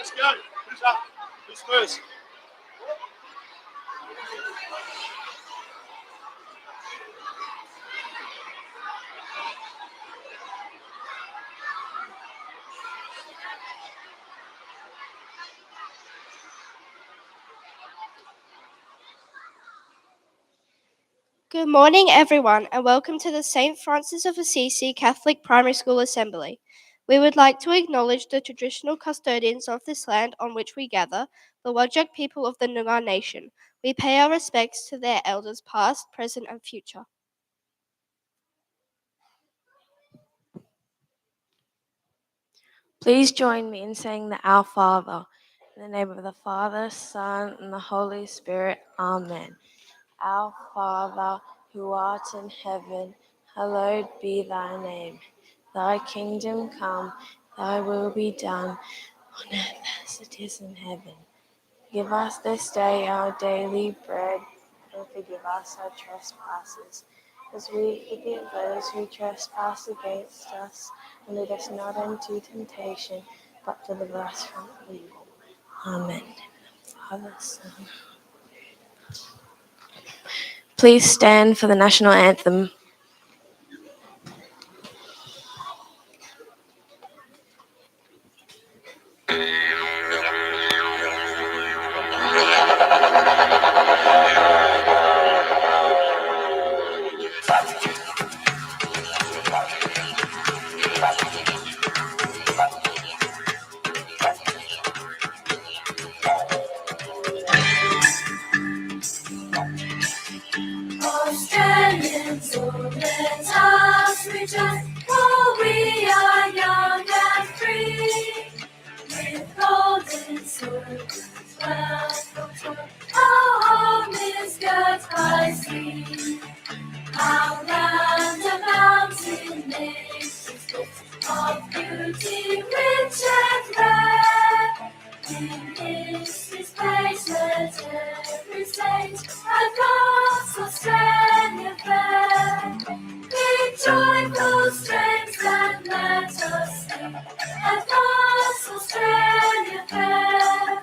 Let's go. Who's up? Who's first? Good morning, everyone, and welcome to the St. Francis of Assisi Catholic Primary School Assembly. We would like to acknowledge the traditional custodians of this land on which we gather, the Whadjuk people of the Noongar Nation. We pay our respects to their elders past, present, and future. Please join me in saying the Our Father. In the name of the Father, Son, and the Holy Spirit. Amen. Our Father, who art in heaven, hallowed be thy name. Thy kingdom come, thy will be done, on earth as it is in heaven. Give us this day our daily bread, and forgive us our trespasses, as we forgive those who trespass against us. And lead us not into temptation, but deliver us from evil. Amen. Father, Son. Please stand for the national anthem. Australians, oh, let us rejoice, for we are young and free. With golden swords, well foretold, our home is girt by sea. Our land a mountain nations built of beauty rich and rare. In history's page let every saint advance Australia fair. Be joyful, strength, and let us sing. Advance Australia fair.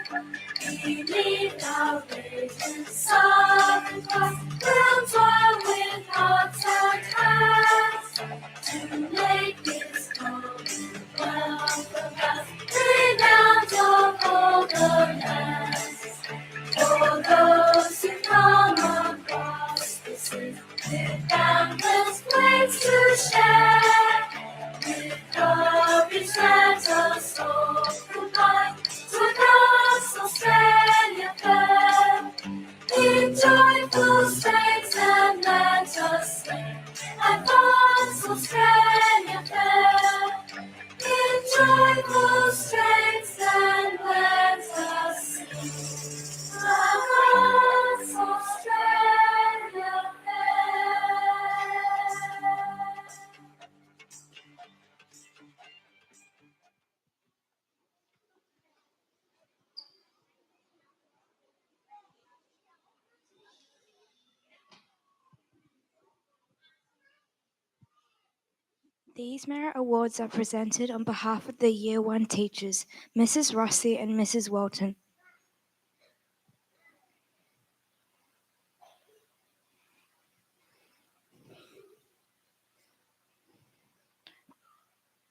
We lead our radiant southern cross, we'll toil with hearts and hands to make this welcome us, renowned of all the lands. For those who come across the sea, with boundless plains to share, with courage let us all combine to cross Australia fair. In joyful strains and let us sing, advance Australia fair. In joyful strains and let us sing, advance Australia fair. These merit awards are presented on behalf of the Year 1 teachers, Mrs. Rossi and Mrs. Walton.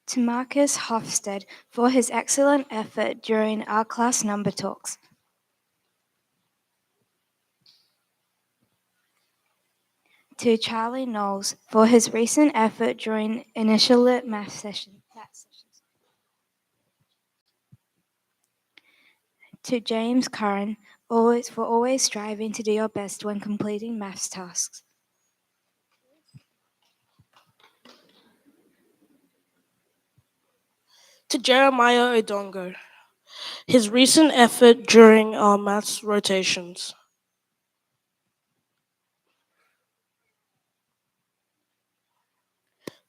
To Marcus Hofstede for his excellent effort during our class number talks. To Charlie Knowles for his recent effort during initial lit math sessions. To James Curran for always striving to do your best when completing maths tasks. To Jeremiah Odongo, his recent effort during our maths rotations.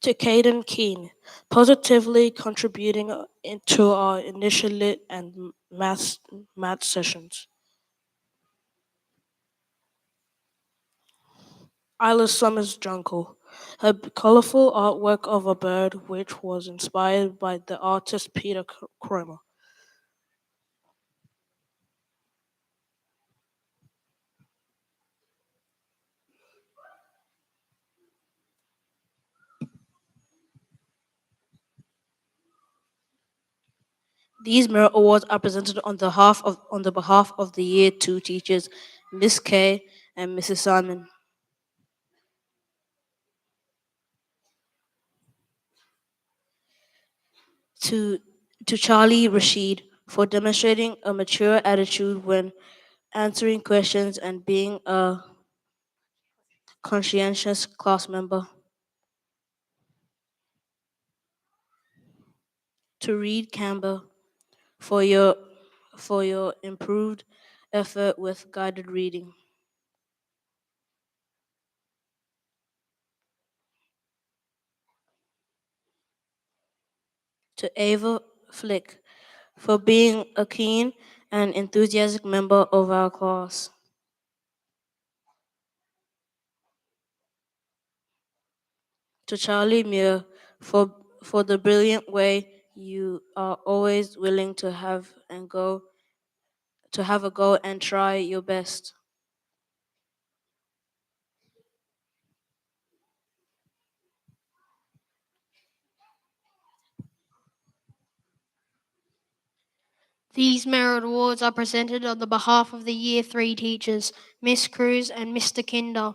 To Caden Keane, positively contributing to our initial lit and maths sessions. Isla Summers Jungle, her colorful artwork of a bird which was inspired by the artist Peter Cromer. These merit awards are presented on the behalf of the Year 2 teachers, Miss Kay and Mrs. Simon. To Charlie Rashid for demonstrating a mature attitude when answering questions and being a conscientious class member. To Reed Campbell for your improved effort with guided reading. To Ava Flick for being a keen and enthusiastic member of our class. To Charlie Muir for the brilliant way you are always willing to have a go and try your best. These merit awards are presented on the behalf of the Year 3 teachers, Miss Cruz and Mr. Kinder.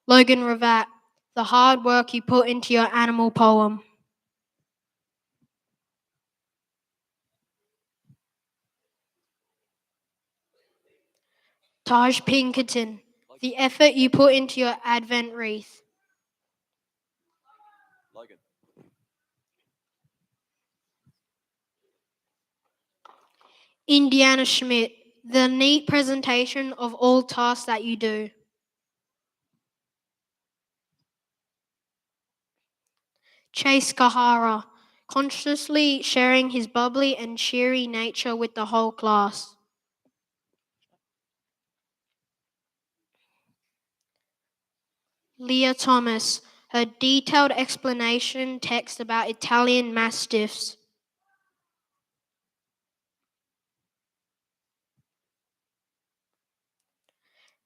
Logan Ravat, the hard work you put into your animal poem. Taj Pinkerton, the effort you put into your Advent wreath. Logan. Indiana Schmidt, the neat presentation of all tasks that you do. Chase Kahara, consciously sharing his bubbly and cheery nature with the whole class. Leah Thomas, her detailed explanation text about Italian Mastiffs.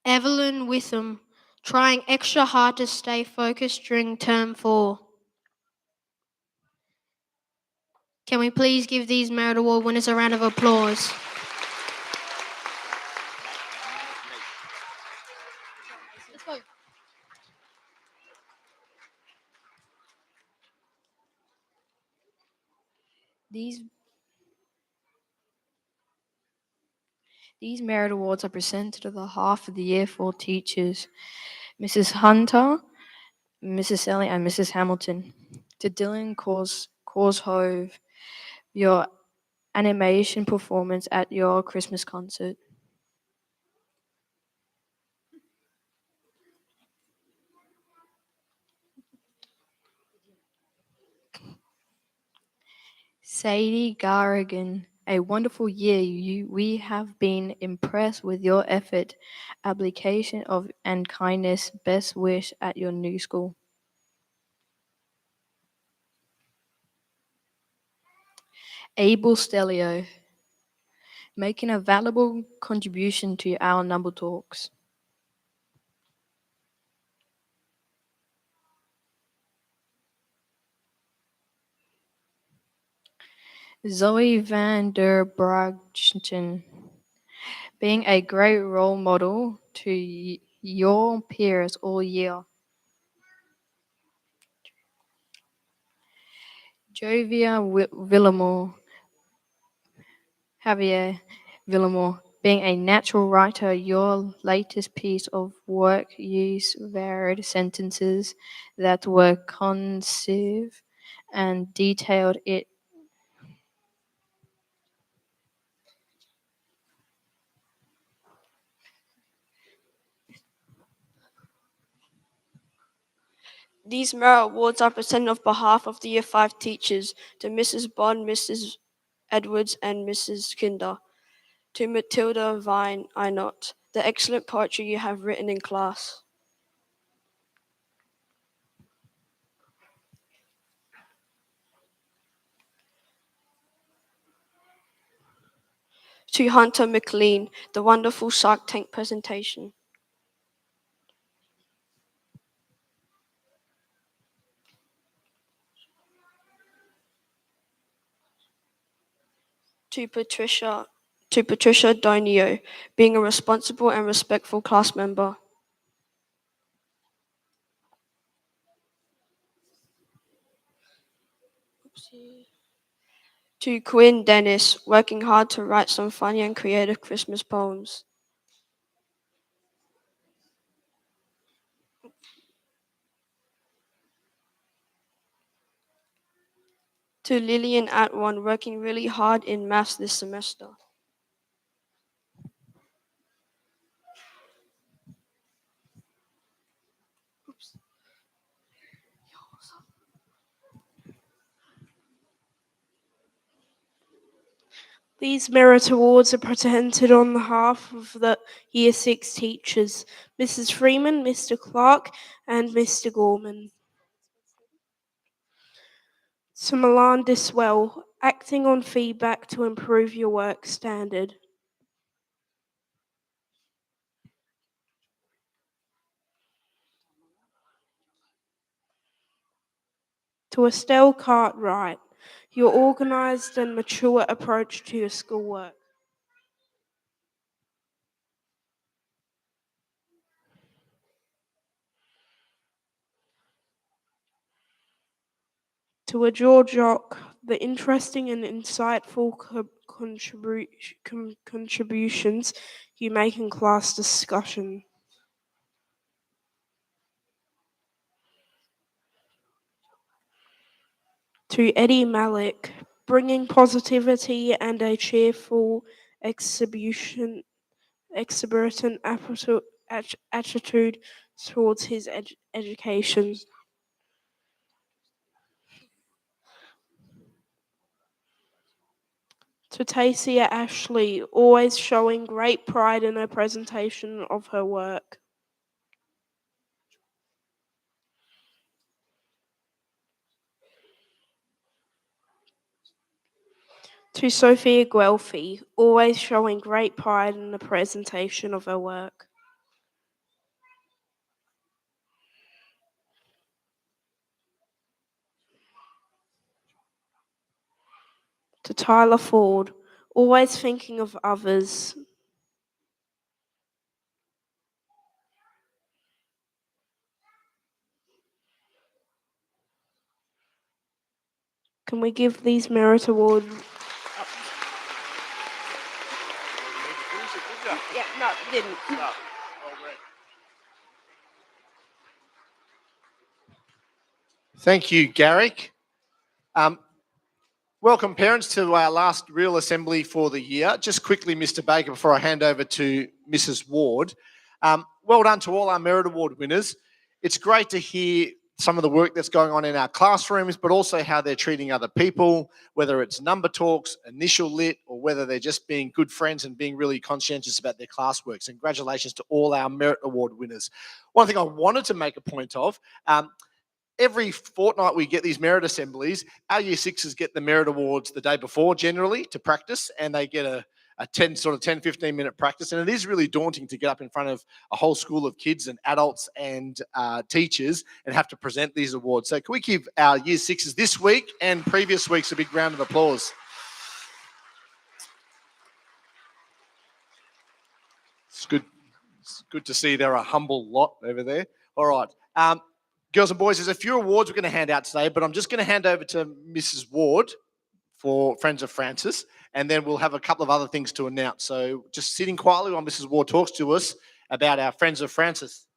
Evelyn Witham, trying extra hard to stay focused during term 4. Can we please give these Merit Award winners a round of applause? These merit awards are presented on behalf of the Year 4 teachers, Mrs. Hunter, Mrs. Ellie, and Mrs. Hamilton. To Dylan Corshove, your animation performance at your Christmas concert. Sadie Garrigan, a wonderful year. We have been impressed with your effort, application of and kindness. Best wish at your new school. Abel Stelio, making a valuable contribution to our number talks. Zoe van der Bragchen, being a great role model to your peers all year. Jovia Villamore, Javier Villamore, being a natural writer, your latest piece of work used varied sentences that were concise and detailed. These merit awards are presented on behalf of the Year 5 teachers to Mrs. Bond, Mrs. Edwards, and Mrs. Kinder. To Matilda Vine Einot, the excellent poetry you have written in class. To Hunter McLean, the wonderful Shark Tank presentation. To Patricia Donio, being a responsible and respectful class member. To Quinn Dennis, working hard to write some funny and creative Christmas poems. To Lillian Atwan, working really hard in maths this semester. These merit awards are presented on behalf of the Year 6 teachers, Mrs. Freeman, Mr. Clark, and Mr. Gorman. To Milan Diswell, acting on feedback to improve your work standard. To Estelle Cartwright, your organised and mature approach to your schoolwork, to a jaw jock, the interesting and insightful contributions you make in class discussion. To Eddie Malik, bringing positivity and a cheerful exhibition attitude towards his education. To Tasia Ashley, always showing great pride in her presentation of her work. To Sophia Guelphy, always showing great pride in the presentation of her work. To Tyler Ford, always thinking of others. Can we give these merit awards? Yeah, no, didn't. Thank you, Garrick. Welcome, parents, to our last real assembly for the year. Just quickly, Mr. Baker, before I hand over to Mrs. Ward. Well done to all our Merit Award winners. It's great to hear some of the work that's going on in our classrooms, but also how they're treating other people, whether it's number talks, initial lit, or whether they're just being good friends and being really conscientious about their classwork. So congratulations to all our Merit Award winners. One thing I wanted to make a point of, every fortnight we get these merit assemblies. Our year sixes get the merit awards the day before generally to practice, and they get a 10, 15 minute practice. And it is really daunting to get up in front of a whole school of kids and adults and teachers and have to present these awards. So can we give our year sixes this week and previous weeks a big round of applause? It's good to see they're a humble lot over there. All right. Girls and boys, there's a few awards we're going to hand out today, but I'm just going to hand over to Mrs. Ward for Friends of Francis, and then we'll have a couple of other things to announce. So just sitting quietly while Mrs. Ward talks to us about our Friends of Francis.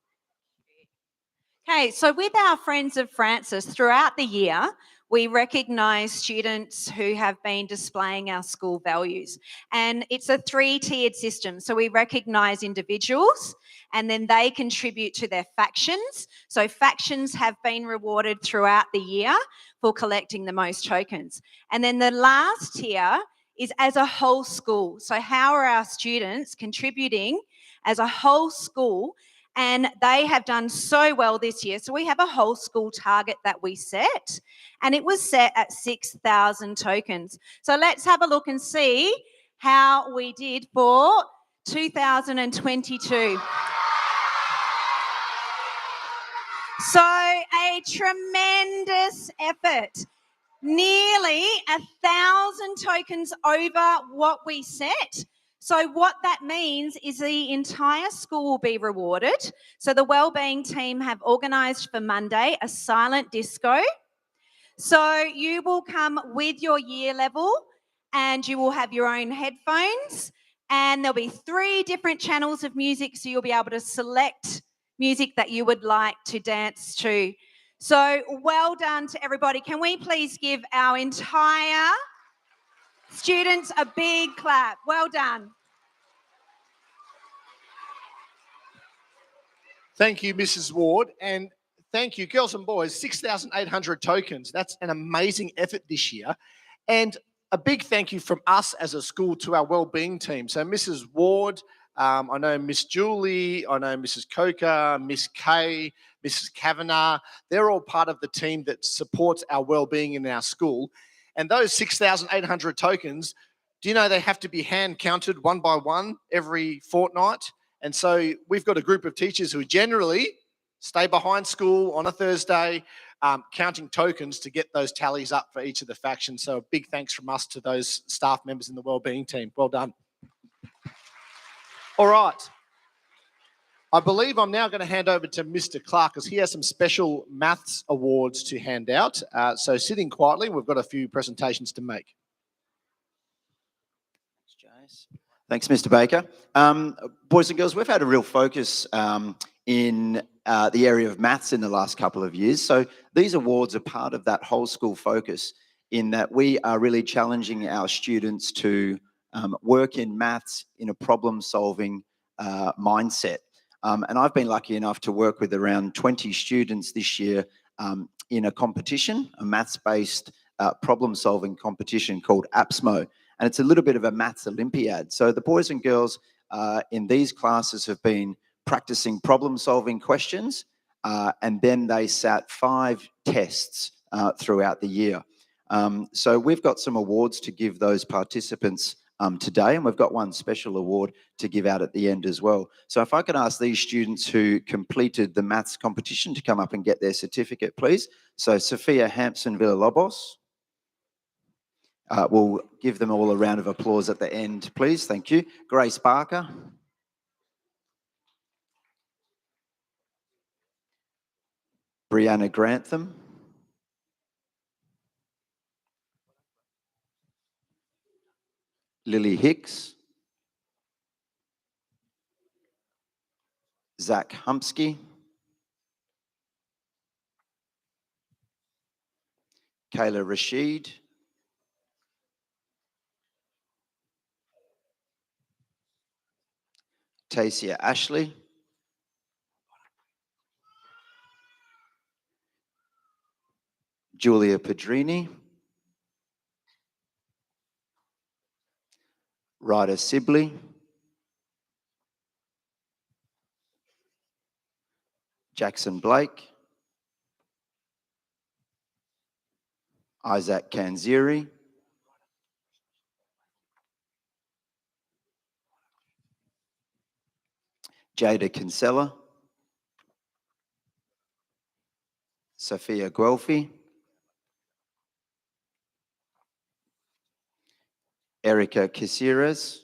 Okay, so with our Friends of Francis, throughout the year, we recognise students who have been displaying our school values. And it's a 3-tiered system. So we recognise individuals and then they contribute to their factions. So factions have been rewarded throughout the year for collecting the most tokens. And then the last tier is as a whole school. So how are our students contributing as a whole school? And they have done so well this year. So we have a whole school target that we set, and it was set at 6,000 tokens. So let's have a look and see how we did for 2022. So a tremendous effort. Nearly 1,000 tokens over what we set. So what that means is the entire school will be rewarded. So the wellbeing team have organised for Monday a silent disco. So you will come with your year level and you will have your own headphones, and there'll be 3 different channels of music, so you'll be able to select music that you would like to dance to. So well done to everybody. Can we please give our entire students a big clap? Well done. Thank you, Mrs. Ward, and thank you, girls and boys. 6,800 tokens. That's an amazing effort this year. And a big thank you from us as a school to our wellbeing team. So Mrs. Ward, I know Miss Julie, I know Mrs. Coker, Miss Kay, Mrs. Kavanagh. They're all part of the team that supports our wellbeing in our school. And those 6,800 tokens, do you know they have to be hand counted one by one every fortnight? And so we've got a group of teachers who generally stay behind school on a Thursday, counting tokens to get those tallies up for each of the factions. So a big thanks from us to those staff members in the wellbeing team. Well done. All right. I believe I'm now going to hand over to Mr. Clark because he has some special maths awards to hand out. So sitting quietly, we've got a few presentations to make. Thanks, Mr. Baker. Boys and girls, we've had a real focus in the area of maths in the last couple of years. So these awards are part of that whole school focus in that we are really challenging our students to work in maths in a problem-solving mindset. And I've been lucky enough to work with around 20 students this year in a competition, a maths-based problem-solving competition called APSMO. And it's a little bit of a maths Olympiad. So the boys and girls in these classes have been practicing problem-solving questions, and then they sat 5 tests throughout the year. So we've got some awards to give those participants today, and we've got one special award to give out at the end as well. So if I could ask these students who completed the maths competition to come up and get their certificate, please. So Sophia Hampson Villalobos. We'll give them all a round of applause at the end, please. Thank you. Grace Barker. Brianna Grantham. Lily Hicks. Zach Humsky. Kayla Rashid. Tasia Ashley. Julia Pedrini. Ryder Sibley. Jackson Blake. Isaac Kanziri. Jada Kinsella. Sophia Guelfi. Erica Kisiras.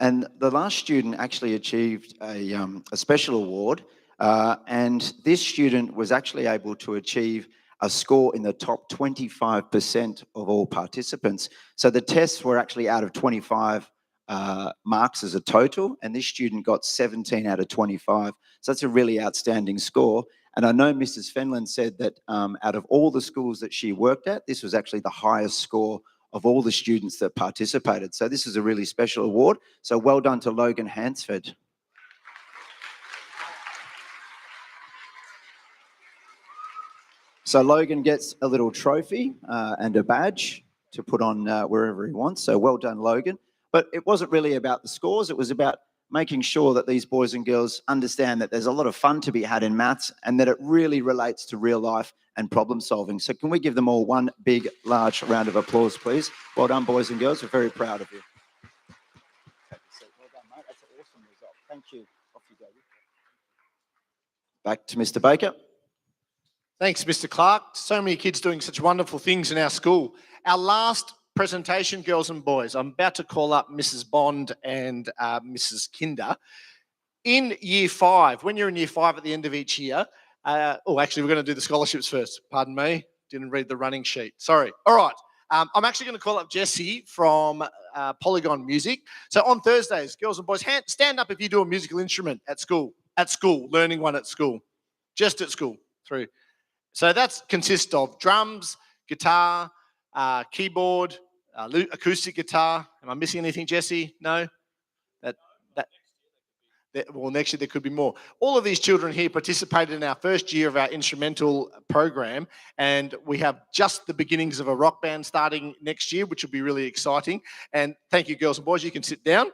And the last student actually achieved a special award, and this student was actually able to achieve a score in the top 25% of all participants. So the tests were actually out of 25 marks as a total, and this student got 17 out of 25. So that's a really outstanding score. And I know Mrs. Fenlon said that out of all the schools that she worked at, this was actually the highest score of all the students that participated. So this is a really special award. So well done to Logan Hansford. So Logan gets a little trophy and a badge to put on wherever he wants. So well done, Logan. But it wasn't really about the scores. It was about making sure that these boys and girls understand that there's a lot of fun to be had in maths and that it really relates to real life and problem solving. So can we give them all one big, large round of applause, please? Well done, boys and girls. We're very proud of you. Well done, mate. That's an awesome result. Thank you. Off you go. Back to Mr. Baker. Thanks, Mr. Clark. So many kids doing such wonderful things in our school. Our last presentation, girls and boys, I'm about to call up Mrs. Bond and Mrs. Kinder. In year 5, when you're in year 5 at the end of each year, actually, we're going to do the scholarships first. Pardon me, didn't read the running sheet. Sorry. All right. I'm actually going to call up Jessie from Polygon Music. So on Thursdays, girls and boys, stand up if you do a musical instrument at school. At school, learning one at school. Just at school, through. So that consists of drums, guitar, keyboard, acoustic guitar. Am I missing anything, Jesse? No? Well, next year there could be more. All of these children here participated in our first year of our instrumental program, and we have just the beginnings of a rock band starting next year, which will be really exciting. And thank you, girls and boys. You can sit down.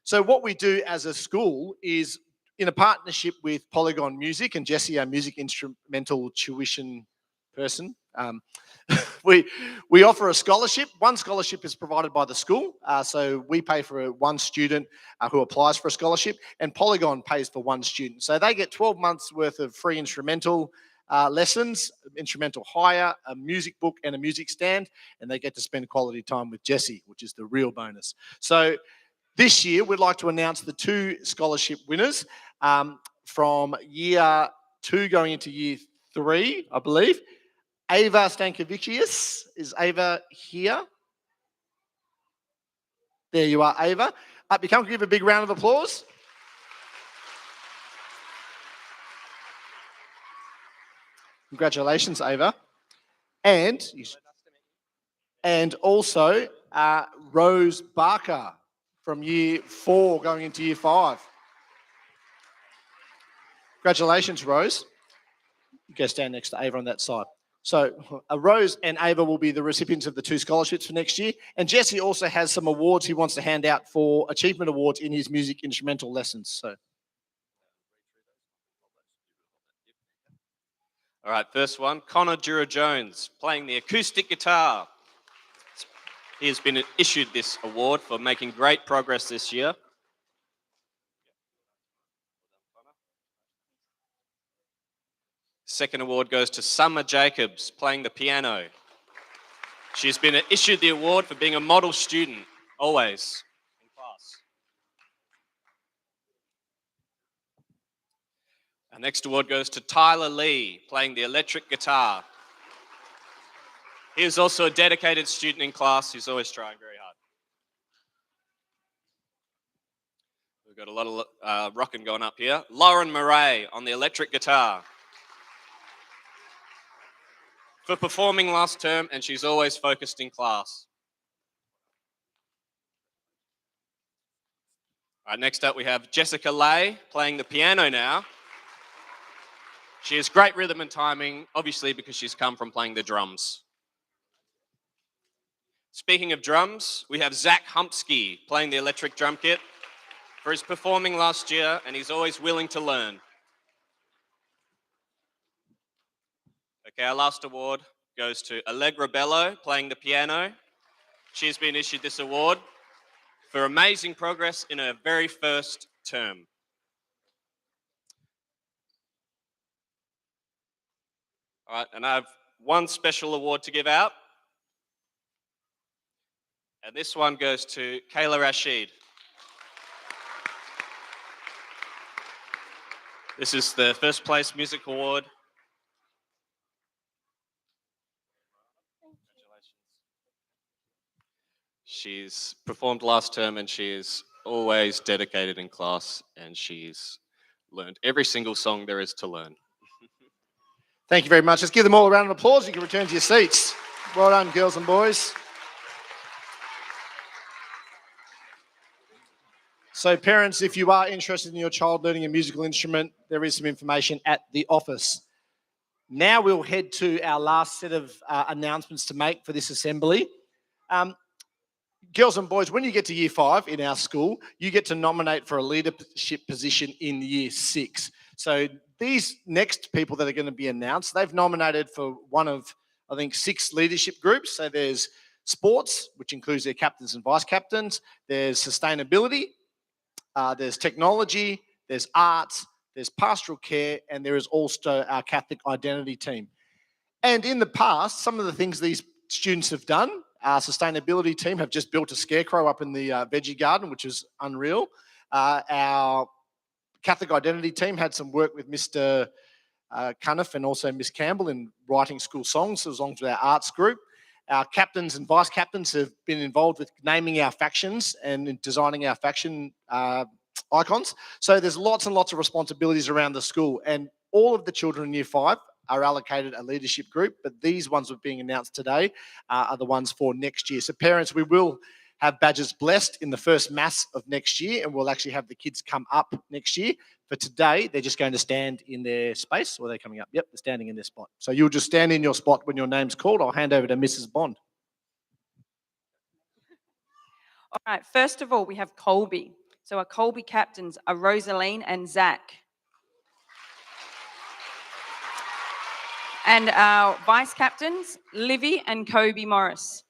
So what we do as a school is, in a partnership with Polygon Music and Jesse, our music instrumental tuition person, We offer a scholarship. One scholarship is provided by the school, so we pay for one student who applies for a scholarship, and Polygon pays for one student. So they get 12 months worth of free instrumental lessons, instrumental hire, a music book, and a music stand, and they get to spend quality time with Jessie, which is the real bonus. So this year, we'd like to announce the 2 scholarship winners from year 2 going into year 3, I believe. Ava Stankovicius. Is Ava here? There you are, Ava. Up you come. Give a big round of applause. Congratulations, Ava. And also Rose Barker from year 4 going into year 5. Congratulations, Rose. You go stand next to Ava on that side. So Rose and Ava will be the recipients of the 2 scholarships for next year. And Jesse also has some awards he wants to hand out for achievement awards in his music instrumental lessons. So, all right, first one, Connor Dura-Jones, playing the acoustic guitar. He has been issued this award for making great progress this year. Second award goes to Summer Jacobs, playing the piano. She's been issued the award for being a model student, always in class. Our next award goes to Tyler Lee, playing the electric guitar. He is also a dedicated student in class. He's always trying very hard. We've got a lot of rocking going up here. Lauren Murray on the electric guitar. For performing last term, and she's always focused in class. All right, next up we have Jessica Lay playing the piano now. She has great rhythm and timing, obviously because she's come from playing the drums. Speaking of drums, we have Zach Humpsky playing the electric drum kit for his performing last year, and he's always willing to learn. Okay, our last award goes to Allegra Bello playing the piano. She's been issued this award for amazing progress in her very first term. All right, and I have one special award to give out. And this one goes to Kayla Rashid. This is the first place music award. She's performed last term and she is always dedicated in class and she's learned every single song there is to learn. Thank you very much. Let's give them all a round of applause. You can return to your seats. Well done, girls and boys. So parents, if you are interested in your child learning a musical instrument, there is some information at the office. Now we'll head to our last set of announcements to make for this assembly. Girls and boys, when you get to year 5 in our school, you get to nominate for a leadership position in year 6. So these next people that are going to be announced, they've nominated for one of, I think, 6 leadership groups. So there's sports, which includes their captains and vice captains. There's sustainability. There's technology. There's arts. There's pastoral care. And there is also our Catholic identity team. And in the past, some of the things these students have done, our sustainability team have just built a scarecrow up in the veggie garden, which is unreal. Our Catholic identity team had some work with Mr. Cuniff and also Miss Campbell in writing school songs, as long as our arts group. Our captains and vice captains have been involved with naming our factions and designing our faction icons. So there's lots and lots of responsibilities around the school, and all of the children in year 5 are allocated a leadership group, but these ones that are being announced today are the ones for next year. So parents, we will have badges blessed in the first mass of next year, and we'll actually have the kids come up next year. For today, they're just going to stand in their space, or they're coming up. Yep, they're standing in their spot. So you'll just stand in your spot when your name's called. I'll hand over to Mrs. Bond. All right, first of all, we have Colby. So our Colby captains are Rosaline and Zach. And our vice captains, Livy and Kobe Morris.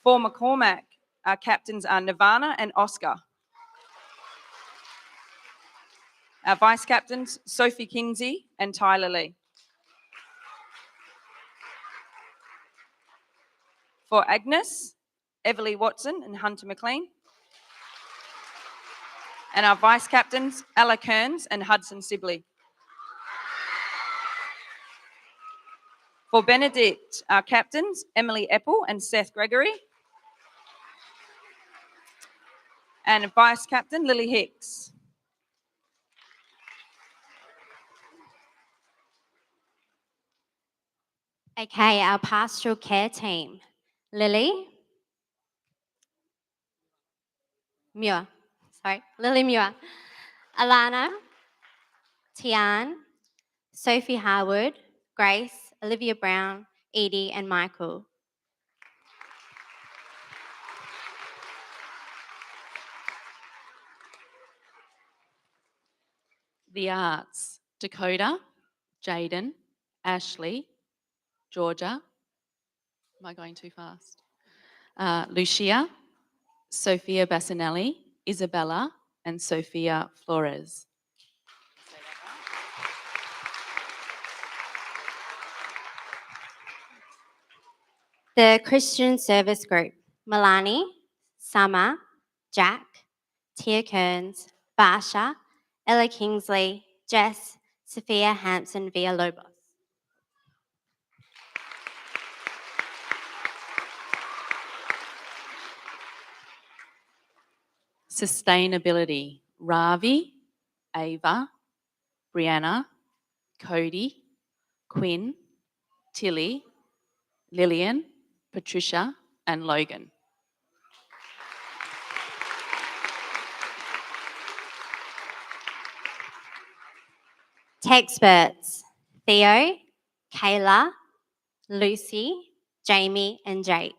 For McCormack, our captains are Nirvana and Oscar. Our vice captains, Sophie Kinsey and Tyler Lee. For Agnes, Everly Watson and Hunter McLean. And our vice captains, Ella Kearns and Hudson Sibley. For Benedict, our captains, Emily Epple and Seth Gregory. And vice captain, Lily Hicks. Okay, our pastoral care team. Lily Muir. Lily Muir. Alana, Tian, Sophie Harwood, Grace, Olivia Brown, Edie, and Michael. The arts, Dakota, Jaden, Ashley, Georgia. Am I going too fast? Lucia, Sophia Bassinelli, Isabella, and Sophia Flores. The Christian Service Group, Milani, Summer, Jack, Tia Kearns, Barsha, Ella Kingsley, Jess, Sophia Hampson Villalobos. Sustainability, Ravi, Ava, Brianna, Cody, Quinn, Tilly, Lillian, Patricia, and Logan. Textperts, Theo, Kayla, Lucy, Jamie, and Jake.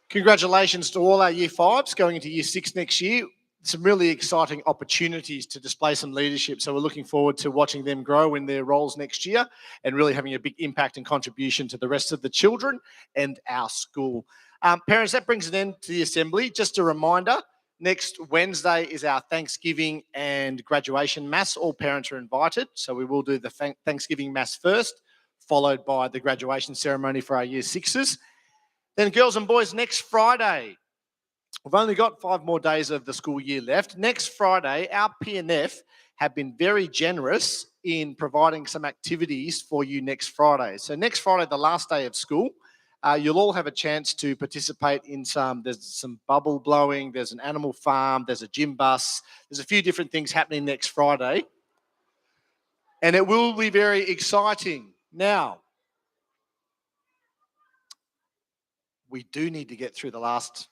Congratulations to all our Year 5s going into Year 6 next year. Some really exciting opportunities to display some leadership. So we're looking forward to watching them grow in their roles next year and really having a big impact and contribution to the rest of the children and our school. Parents, that brings an end to the assembly. Just a reminder, next Wednesday is our Thanksgiving and graduation mass. All parents are invited. So we will do the Thanksgiving mass first, followed by the graduation ceremony for our Year 6s. Then girls and boys, next Friday, we've only got 5 more days of the school year left. Next Friday, our PNF have been very generous in providing some activities for you next Friday. So next Friday, the last day of school, you'll all have a chance to participate in there's some bubble blowing, there's an animal farm, there's a gym bus, there's a few different things happening next Friday. And it will be very exciting. Now, we do need to get through the last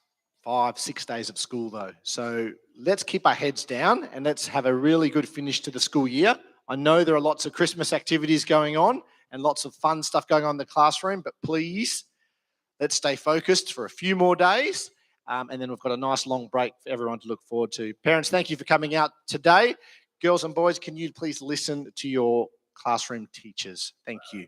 5-6 days of school though. So let's keep our heads down and let's have a really good finish to the school year. I know there are lots of Christmas activities going on and lots of fun stuff going on in the classroom, but please, let's stay focused for a few more days. And then we've got a nice long break for everyone to look forward to. Parents, thank you for coming out today. Girls and boys, can you please listen to your classroom teachers? Thank you.